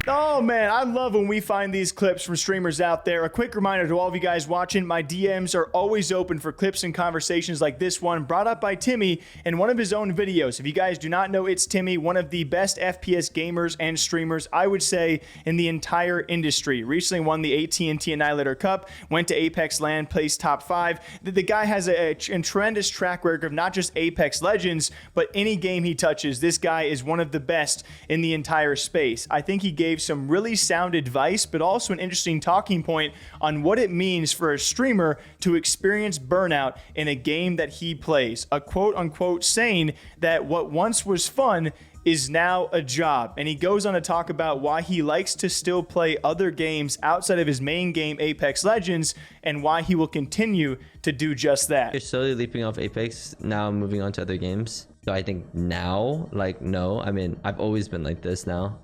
Oh man, I love when we find these clips from streamers out there. A quick reminder to all of you guys watching, my DMs are always open for clips and conversations like this one brought up by Timmy in one of his own videos. If you guys do not know iiTzTimmy, one of the best FPS gamers and streamers, I would say, in the entire industry. Recently won the AT&T Annihilator Cup, went to Apex LAN, placed top 5. The guy has a tremendous track record of not just Apex Legends, but any game he touches. This guy is one of the best in the entire space. I think he gave some really sound advice, but also an interesting talking point on what it means for a streamer to experience burnout in a game that he plays. A quote unquote saying that what once was fun is now a job. And he goes on to talk about why he likes to still play other games outside of his main game, Apex Legends, and why he will continue to do just that. You're slowly leaping off Apex, now moving on to other games. So I think now, like, no, I mean, I've always been like this now.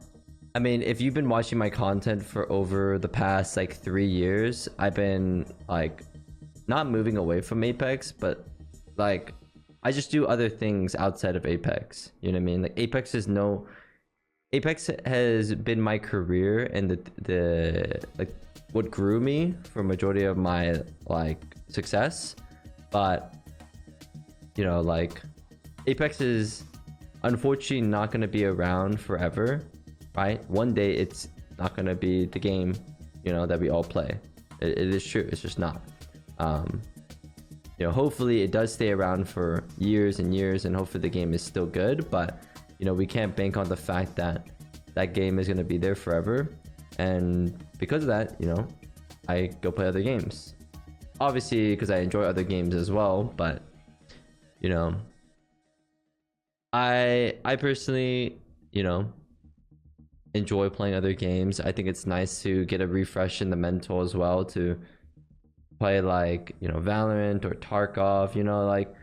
I mean, if you've been watching my content for over the past like 3 years, I've been like not moving away from Apex, but like I just do other things outside of Apex. You know what I mean? Like Apex has been my career and the like what grew me for majority of my like success. But you know, like Apex is unfortunately not going to be around forever. Right? One day it's not going to be the game, you know, that we all play. It is true. It's just not. You know, hopefully it does stay around for years and years, and hopefully the game is still good. But, you know, we can't bank on the fact that that game is going to be there forever. And because of that, you know, I go play other games. Obviously, because I enjoy other games as well. But, you know, I personally, you know, enjoy playing other games. I think it's nice to get a refresh in the mental as well, to play like, you know, Valorant or Tarkov. You know, like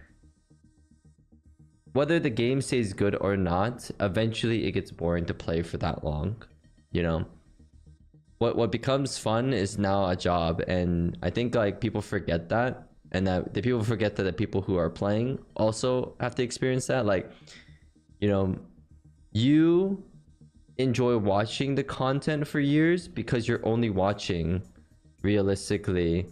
whether the game stays good or not, eventually it gets boring to play for that long. You know, what becomes fun is now a job, and I think like people forget that, and that the people forget that the people who are playing also have to experience that. Like, you know, you enjoy watching the content for years because you're only watching realistically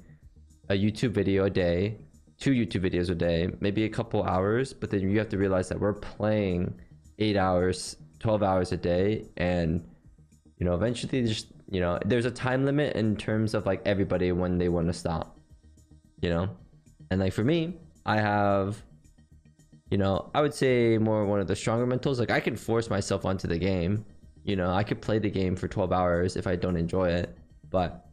a YouTube video a day, 2 YouTube videos a day, maybe a couple hours. But then you have to realize that we're playing 8 hours, 12 hours a day, and you know, eventually just, you know, there's a time limit in terms of like everybody when they want to stop, you know. And like for me, I have, you know, I would say more one of the stronger mentals. Like I can force myself onto the game. You know, I could play the game for 12 hours if I don't enjoy it, but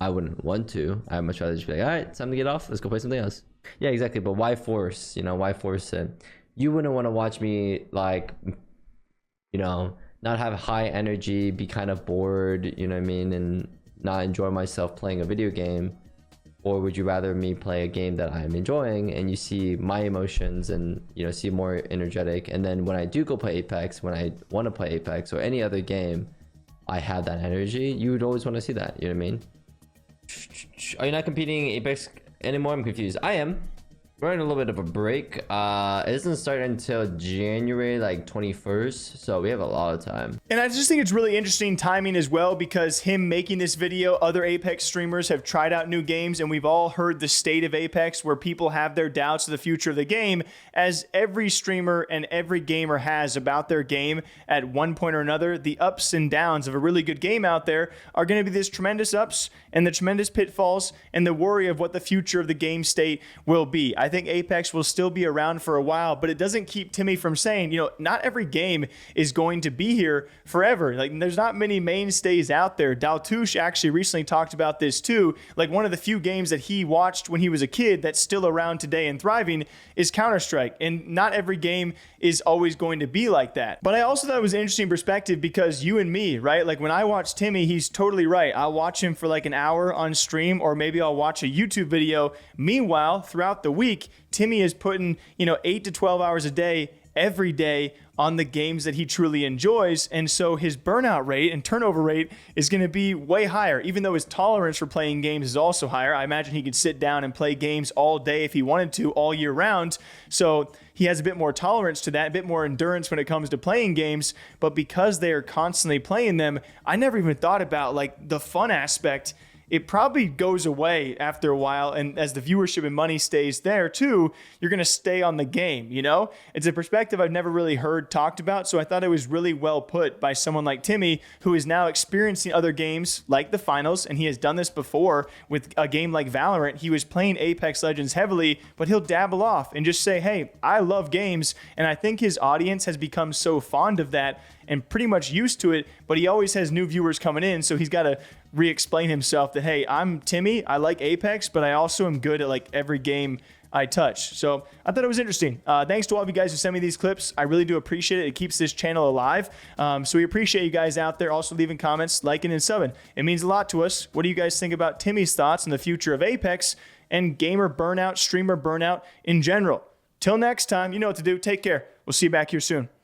I wouldn't want to. I'd much rather just be like, all right, time to get off. Let's go play something else. Yeah, exactly. But why force? You know, why force it? You wouldn't want to watch me like, you know, not have high energy, be kind of bored, you know what I mean, and not enjoy myself playing a video game. Or would you rather me play a game that I'm enjoying and you see my emotions and, you know, see more energetic? And then when I do go play Apex, when I want to play Apex or any other game, I have that energy. You would always want to see that. You know what I mean? Are you not competing Apex anymore? I'm confused. I am. We're in a little bit of a break. It doesn't start until January like 21st, so we have a lot of time. And I just think it's really interesting timing as well, because him making this video, other Apex streamers have tried out new games, and we've all heard the state of Apex where people have their doubts of the future of the game, as every streamer and every gamer has about their game at one point or another. The ups and downs of a really good game out there are going to be this tremendous ups and the tremendous pitfalls and the worry of what the future of the game state will be. I think Apex will still be around for a while, but it doesn't keep Timmy from saying, you know, not every game is going to be here forever. Like, there's not many mainstays out there. Daltouche actually recently talked about this too. Like, one of the few games that he watched when he was a kid that's still around today and thriving is Counter-Strike. And not every game is always going to be like that. But I also thought it was an interesting perspective, because you and me, right? Like, when I watch Timmy, he's totally right. I'll watch him for like an hour on stream, or maybe I'll watch a YouTube video. Meanwhile, throughout the week, Timmy is putting, you know, 8 to 12 hours a day every day on the games that he truly enjoys. And so his burnout rate and turnover rate is going to be way higher, even though his tolerance for playing games is also higher. I imagine he could sit down and play games all day if he wanted to, all year round. So he has a bit more tolerance to that, a bit more endurance when it comes to playing games. But because they are constantly playing them, I never even thought about like the fun aspect. It probably goes away after a while, and as the viewership and money stays there too, you're going to stay on the game, you know? It's a perspective I've never really heard talked about, so I thought it was really well put by someone like Timmy, who is now experiencing other games like the finals, and he has done this before with a game like Valorant. He was playing Apex Legends heavily, but he'll dabble off and just say, hey, I love games, and I think his audience has become so fond of that and pretty much used to it, but he always has new viewers coming in, so he's got to re-explain himself that, hey, I'm Timmy, I like Apex, but I also am good at like every game I touch. So I thought it was interesting. Thanks to all of you guys who sent me these clips. I really do appreciate it. It keeps this channel alive. So we appreciate you guys out there also leaving comments, liking, and subbing. It means a lot to us. What do you guys think about Timmy's thoughts on the future of Apex and gamer burnout, streamer burnout in general? Till next time, you know what to do. Take care. We'll see you back here soon.